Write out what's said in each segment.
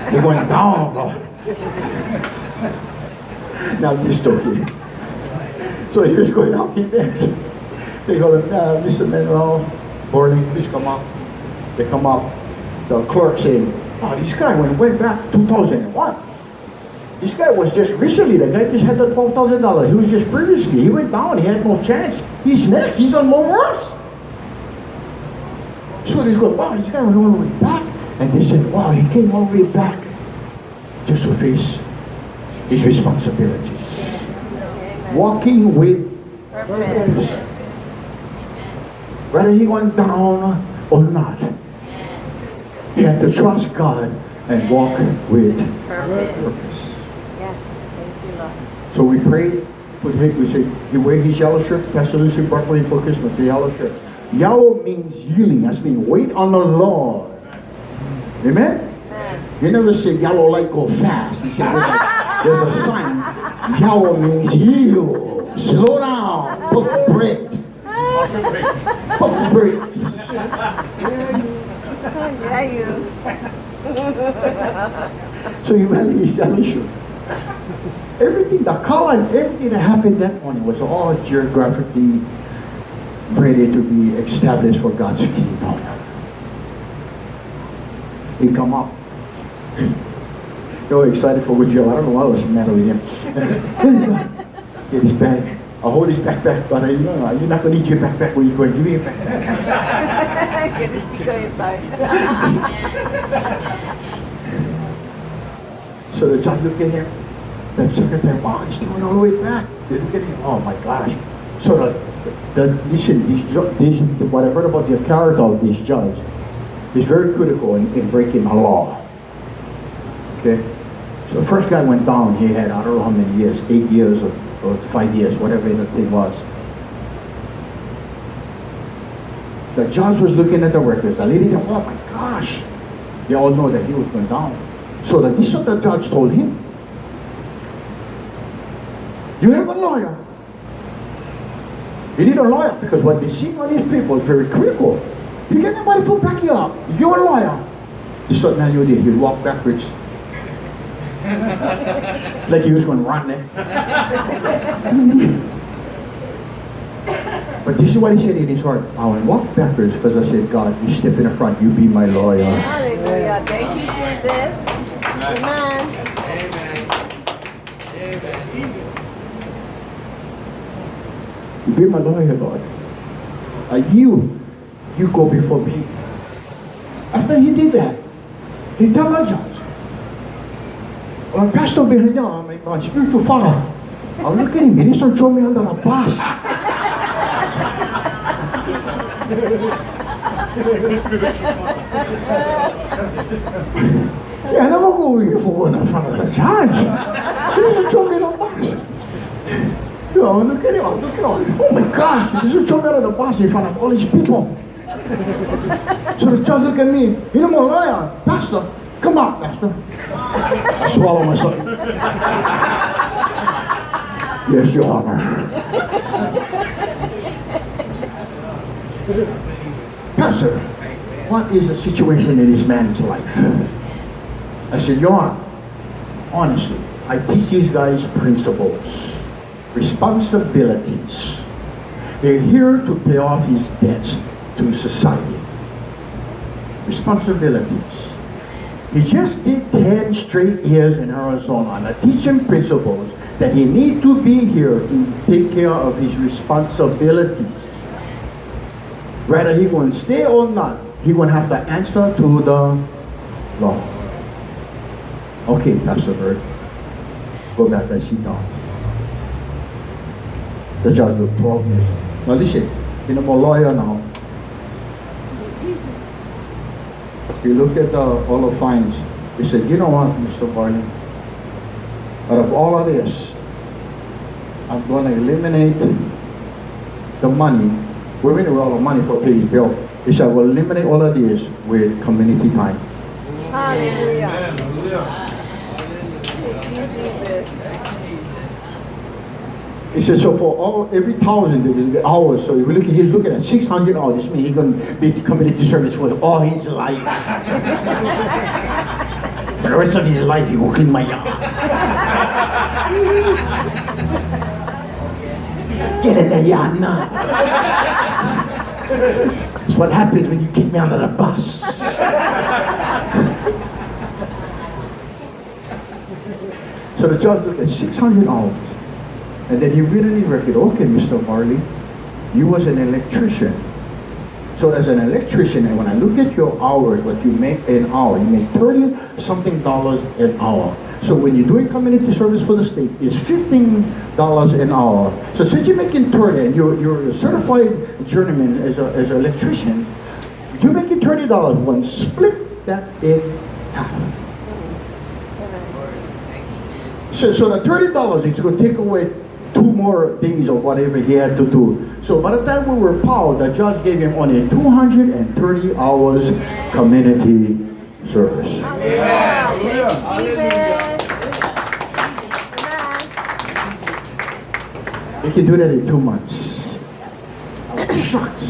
He went down, Lord. Now this story. So he was going up, he next. They go, Mr. Manuel, morning, please come up. They come up. The clerk saying, oh, this guy went back 2001. This guy was just recently, the guy just had the $12,000. He was just previously. He went down, he had no chance. He's next, he's on more worse. So they go, wow, this guy went all the way back. And they said, wow, he came all the way back just to face his responsibilities. Walking with purpose. Whether he went down or not, he had to trust God and walk with purpose. Yes, thank you, Lord. So we prayed, we said, he wear his yellow shirt. Pastor Lucy brought me for Christmas, the yellow shirt. Yellow means healing. That means wait on the Lord. Amen? You never say yellow light go fast. You say there's a sign. Yellow means heal. Slow down. Put brakes. Put brakes. Yeah, you. So you wear his yellow shirt. Everything, the color and everything that happened that morning was all geographically ready to be established for God's kingdom. He come up. So excited for what Joe. I don't know what was the matter with him. Get his bag. I'll hold his backpack, but you're not going to need your backpack when you're going to give me your backpack. Get the speaker inside. So the judge looked at him. The secretary, wow, he's going all the way back. They look at him, oh my gosh. So what I heard about the character of this judge is very critical in breaking the law. Okay? So the first guy went down, he had, I don't know how many years, 8 years or 5 years, whatever the thing was. The judge was looking at the records. The lady said, oh my gosh. They all know that he was going down. So this is what the judge told him. You have a lawyer. You need a lawyer because what they see on these people is very critical. You get nobody to back you up. You're a lawyer. This is what Manuel did. He walked backwards. Like he was going to run there. But this is what he said in his heart. I will walk backwards because I said, God, you step in the front, you be my lawyer. Hallelujah. Thank you, Jesus. Amen. You be my lawyer, Lord. You go before me. After he did that, he told the judge, Pastor behind you, my spiritual father. I was looking at him, he didn't throw me under the bus. Yeah, I never go in front of the judge. He didn't throw me under the bus. You know, look at him, oh my gosh, he just throw me under the bus in front of all these people. So the judge looked at me, you know, my lawyer, Pastor, come on, Pastor. I swallow myself. Yes, Your Honor. Pastor, what is the situation in this man's life? I said, Your Honor, honestly, I teach these guys principles, responsibilities. They're here to pay off his debts to society. Responsibilities. He just did 10 straight years in Arizona and I teach him principles that he need to be here to take care of his responsibilities. Whether he going to stay or not, he going to have to answer to the law. Okay, Pastor Bird, go back and sit down. The judge looked 12 years. Now listen, I'm a lawyer now. Jesus. He looked at all the fines. He said, you know what, Mr. Barney? Out of all of this, I'm going to eliminate the money. We're going to roll the money for paying his bill. He said, we'll eliminate all of this with community time. Hallelujah. Thank you, Jesus. He said, so for every 1,000 hours, so he's looking at 600 hours. This means he's going to be committed to service for all his life. For the rest of his life, he will clean my yard. Get in the yard now. That's what happens when you kick me out of the bus. So the judge looked at 600 hours. And then he read in the record, okay, Mr. Marley, you was an electrician. So as an electrician, and when I look at your hours, what you make an hour, you make $30-something an hour. So when you're doing community service for the state, it's $15 an hour. So since you're making 30 and you're a certified journeyman as an electrician, you're making $30. One, split that in half. So the $30 is going to take away 2 more days of whatever he had to do. So by the time we were powered, the judge gave him only 230 hours community service. Hallelujah. Thank you, Jesus. Amen. He can do that in 2 months. I was shocked.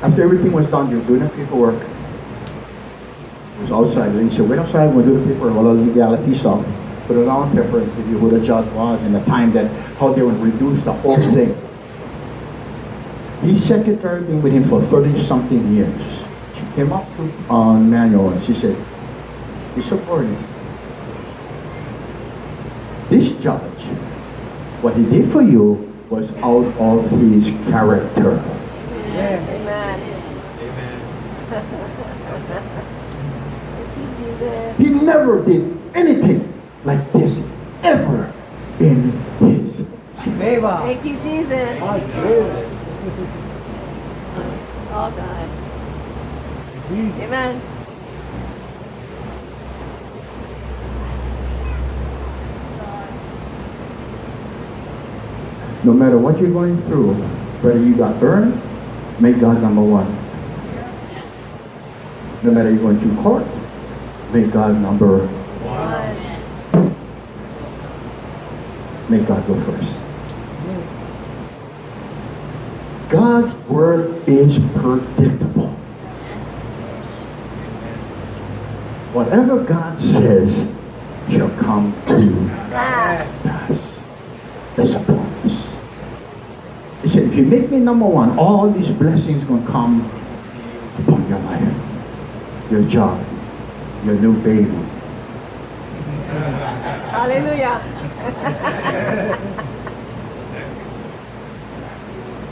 After everything was done, they were doing the paperwork. It was outside. And he said, wait outside, we'll do the paperwork, all the legality stuff. Put it on paper and give you who the judge was and the time that, how they would reduce the whole thing. His secretary been with him for 30-something years. She came up to Manuel and she said, Mr. Marley, this judge, what he did for you was out of his character. Amen. Amen. Thank you, Jesus. He never did anything like this ever in his life. Favor. Thank you, Jesus. Oh, God. Amen. No matter what you're going through, whether you got burned, make God number one. No matter you're going to court, make God number One. Make God go first. God's word is predictable. Whatever God says shall come to Pass. pass. That's a promise. He said, if you make me number one, all these blessings going to come upon your life. Your job, your new baby. Hallelujah.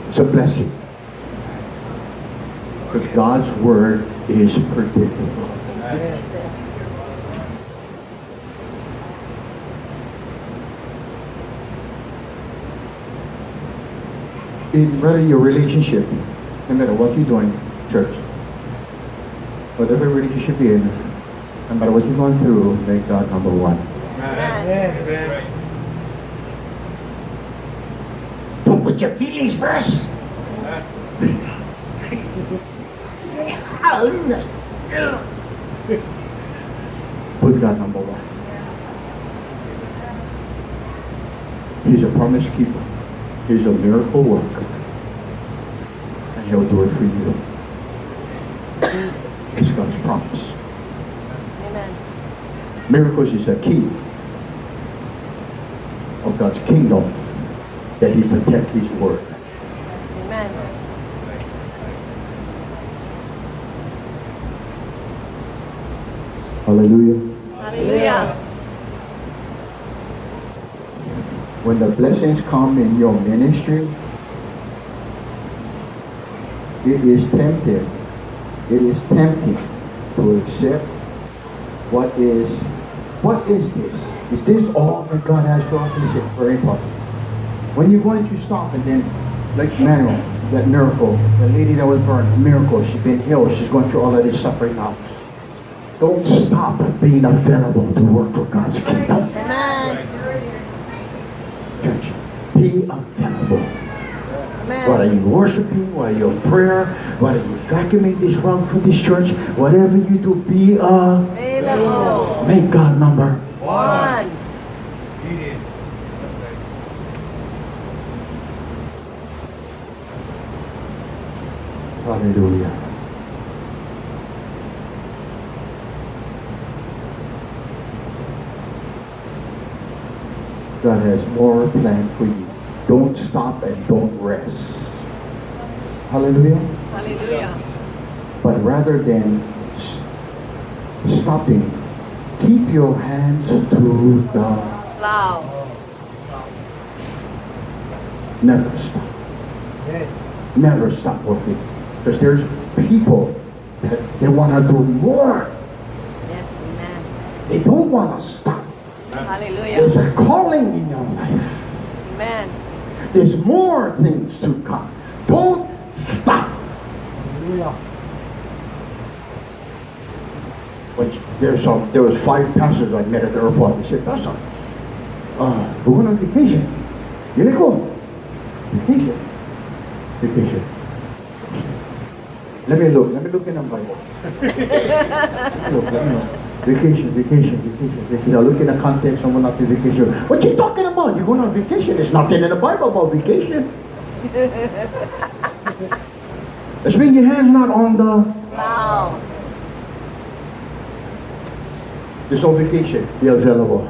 It's a blessing. Because God's word is predictable. Thank you, Jesus. In whether your relationship, no matter what you're doing, church, whatever relationship you're in, no matter what you're going through, make God number one. Amen. Don't put your feelings first. Put God number one. He's a promise keeper. He's a miracle worker. And he'll do it for you. It's God's promise. Amen. Miracles is a key of God's kingdom, that he protect his word. Amen. Hallelujah. Hallelujah. When the blessings come in your ministry, it is tempting. It is tempting to accept what is this? Is this all that God has for us? It's very important. When you're going to stop and then, like Manuel, that miracle, the lady that was burned, a miracle, she's been healed, she's going through all of this stuff right now. Don't stop being available to work for God's kingdom. Amen. Church, be available. Whether Amen. you're worshiping, whether you're in prayer, whether you're vacuuming this room for this church, whatever you do, be Available. make God number. One. Hallelujah. God has more planned for you. Don't stop and don't rest. Hallelujah. Hallelujah. But rather than stopping, keep your hands to the Plow. never stop. Never stop working. Because there's people that they want to do more. Yes, amen. They don't want to stop. Hallelujah. There's a calling in your life. Amen. There's more things to come. Don't stop. When there was 5 pastors I met at the airport. They said, Pastor, we're going on vacation. You let go. Vacation. Vacation. Let me look in the Bible. Let me look. Vacation. I look in the context, someone not to vacation. What you talking about? You're going on vacation. There's nothing in the Bible about vacation. That means your hand's not on the Plow. There's no vacation. Be available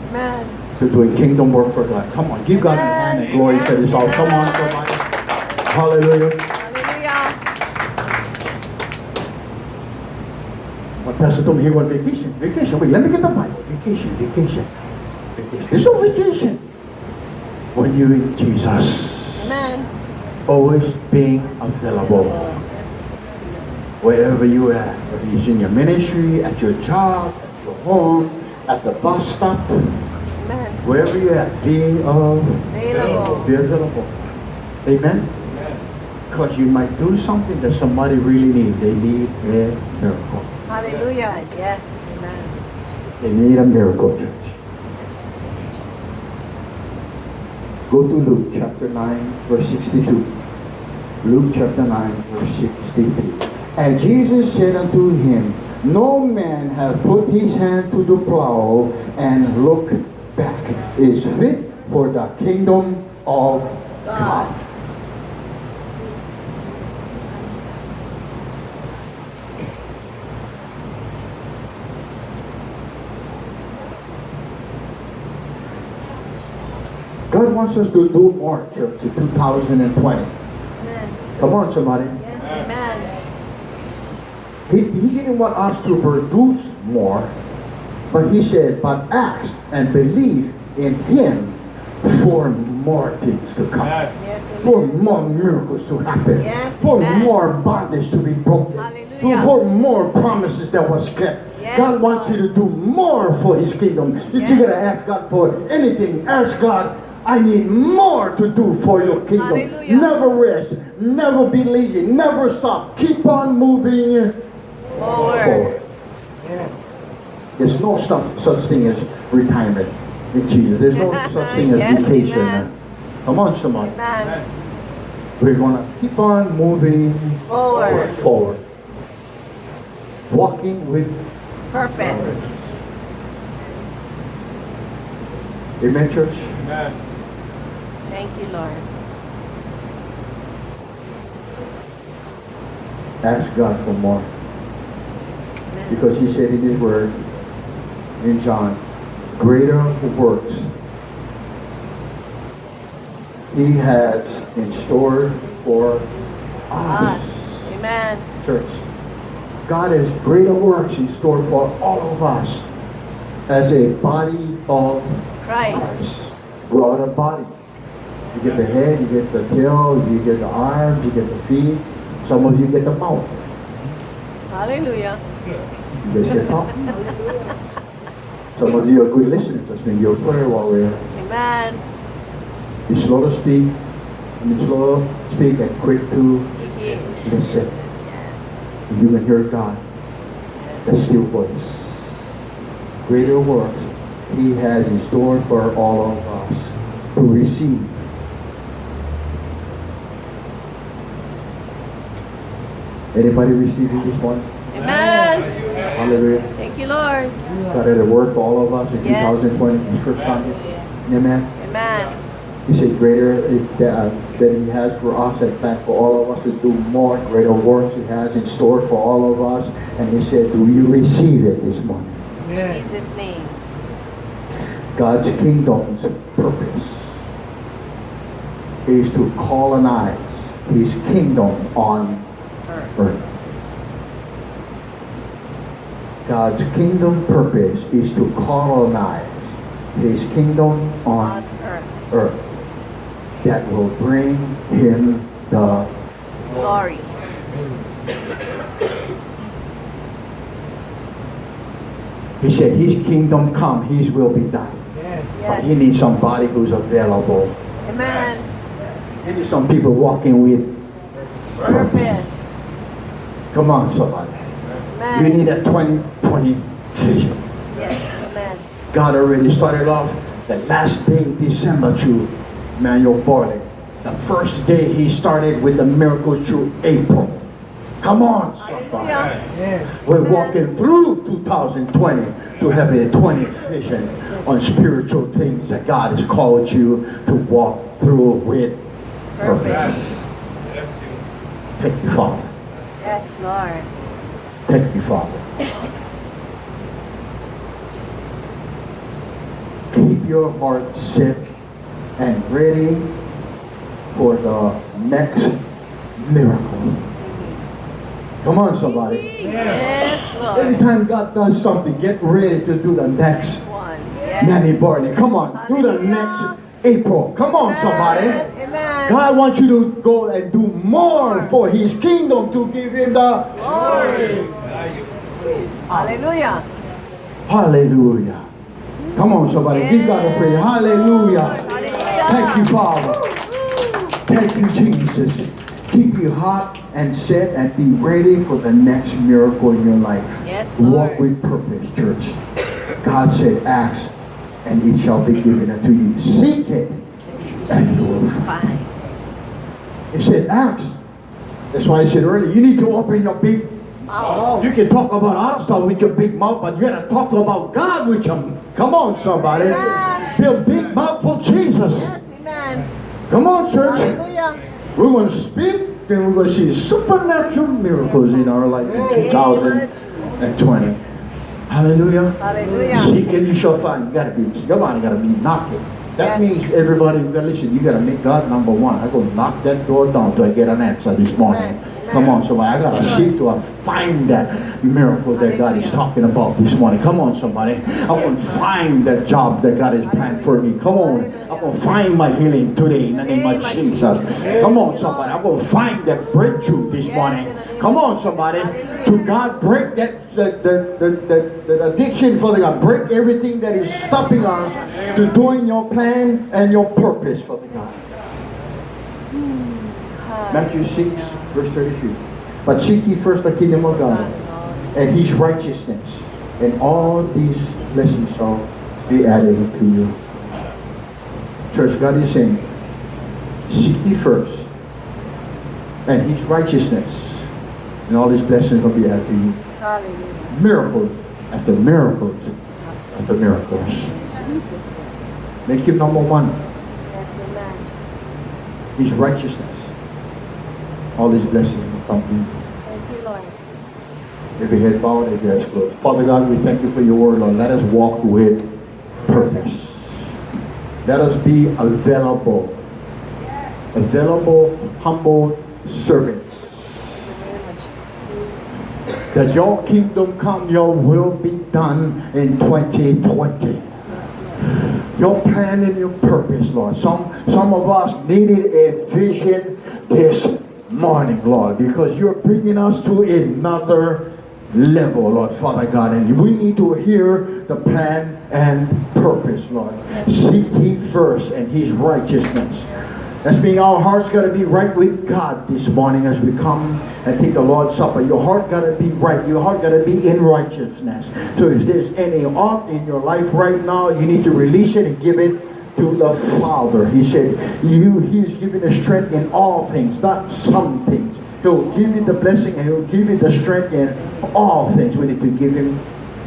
Amen. to doing kingdom work for God. Come on, give God a hand and glory to this all. Come on, somebody. Hallelujah. Hallelujah. My pastor told me he went vacation. Vacation. Wait, let me get the Bible. Vacation. There's no vacation when you're in Jesus. Amen. Always being available. Wherever you are, whether it's in your ministry, at your job, at your home, at the bus stop, Amen. wherever you're at, being Available. be available. Amen? Because you might do something that somebody really needs. They need a miracle. Hallelujah. Yes. Amen. They need a miracle, church. Go to Luke chapter 9, verse 62. Luke chapter 9, verse 62. And Jesus said unto him, No man hath put his hand to the plow and look back, is fit for the kingdom of God. God wants us to do more, church, in 2020. Amen. Come on, somebody. Yes. Amen. He didn't want us to produce more, but he said, but ask and believe in him for more things to come. Yes. For Amen. more miracles to happen. Yes, For amen. more bondage to be broken. Hallelujah. For more promises that was kept. Yes, God wants Lord. you to do more for his kingdom. If Yes. you're going to ask God for anything, ask God, I need more to do for your kingdom. Hallelujah. Never rest. Never be lazy. Never stop. Keep on moving forward. There's no such thing as retirement in Jesus. There's no such thing as Yes, vacation. amen. Come on, somebody. Amen. We're going to keep on moving Forward. Walking with Purpose. Amen, church? Thank you, Lord. Ask God for more. Amen. Because he said in his word, in John, greater works he has in store for us. Amen. Church, God has greater works in store for all of us as a body of Christ. Christ. We're all a body. You get the head, you get the tail, you get the arms, you get the feet. Some of you get the mouth. Hallelujah. You guys get talk. Some of you are good listeners. That's been your prayer warrior. Amen. Be slow to speak. Slow to speak and quick to listen. Yes. And you can hear God. The still voice. Greater works he has in store for all of us to receive. Anybody receiving this one? Amen. Hallelujah. Thank you, Lord. God had a word for all of us in Yes. 2020, the first Sunday. Amen. Amen. He said, greater is that He has for us and plan for all of us to do more. Greater works He has in store for all of us. And He said, do you receive it this morning? In Jesus' name. God's kingdom's purpose is to colonize His kingdom on earth. God's kingdom purpose is to colonize His kingdom on earth. That will bring Him the Glory. He said, His kingdom come, His will be done. But He needs somebody who's available. Amen. He needs some people walking with Purpose. Come on, somebody. Amen. You need a 2020 vision. Yes. Amen. God already started off the last day of December to Manuel Barley. The first day He started with the miracles through April. Come on, somebody. Hallelujah. We're walking through 2020 to have a 20 vision on spiritual things that God has called you to walk through with purpose. Thank you, Father. Yes, Lord. Thank you, Father. Keep your heart set and ready for the next miracle. Come on, somebody. Yes, Lord. Every time God does something, get ready to do the next One. Yes. Nanny Barney. Come on, do the next April. Come on, somebody. Amen. God wants you to go and do more for His kingdom to give Him the Glory. Hallelujah. Hallelujah. Come on, somebody. Give God a praise. Hallelujah. Hallelujah. Thank you, Father. Thank you, Jesus. Keep your heart and set and be ready for the next miracle in your life. Yes, Lord. Walk with purpose, church. God said, ask and it shall be given unto you. Seek it and you will find. He said, ask. That's why I said earlier, you need to open your big mouth. You can talk about other stuff with your big mouth, but you gotta talk about God with your. Come on, somebody. Amen. Be a big mouth for Jesus. Yes, amen. Come on, church. Hallelujah. We're going to speak and we're going to see supernatural miracles in our life in 2020. Hallelujah. Hallelujah. Seek and you shall find. You gotta be, come on, you gotta be knocking. That Yes. means everybody, you gotta listen, you gotta make God number one. I go knock that door down till I get an answer this morning. Amen. Come on, somebody. I gotta seek to find that miracle that God is talking about this morning. Come on, somebody. I want to find that job that God has planned for me. Come on. I'm going to find my healing today in the name of Jesus. Come on, somebody. I'm going to find that breakthrough this morning. Come on, somebody. To God, break that the addiction for the God. Break everything that is stopping us to doing your plan and your purpose for the God. Matthew 6, verse 33. But seek ye first the kingdom of God and His righteousness, and all these blessings shall be added to you. Church, God is saying, seek ye first and His righteousness, and all these blessings will be added to you. Hallelujah. Miracles after miracles after miracles. Jesus' name. Make Him number one. Yes, amen. His righteousness. All these blessings will come to you. Thank you, Lord. Every head bowed, every eyes closed. Father God, we thank you for your word, Lord. Let us walk with purpose. Let us be available. Available, humble servants. In the name of Jesus. That your kingdom come, your will be done in 2020. Yes, Lord. Your plan and your purpose, Lord. Some of us needed a vision this morning, Lord, because you're bringing us to another level, Lord, Father God, and we need to hear the plan and purpose, Lord. Seek ye first and His righteousness. That's mean our hearts got to be right with God this morning as we come and take the Lord's Supper. Your heart got to be right. Your heart got to be in righteousness. So if there's any ought in your life right now, you need to release it and give it to the Father. He said, He's giving the strength in all things, not some things. He'll give you the blessing and He'll give you the strength in all things. We need to give Him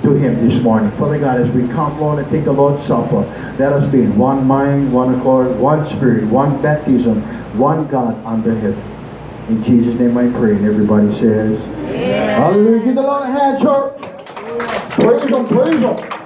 to Him this morning. Father God, as we come, Lord, and take the Lord's Supper, let us be in one mind, one accord, one spirit, one baptism, one God under heaven. In Jesus' name I pray, and everybody says, Amen. hallelujah. Give the Lord a hand, church. Praise Him, praise Him.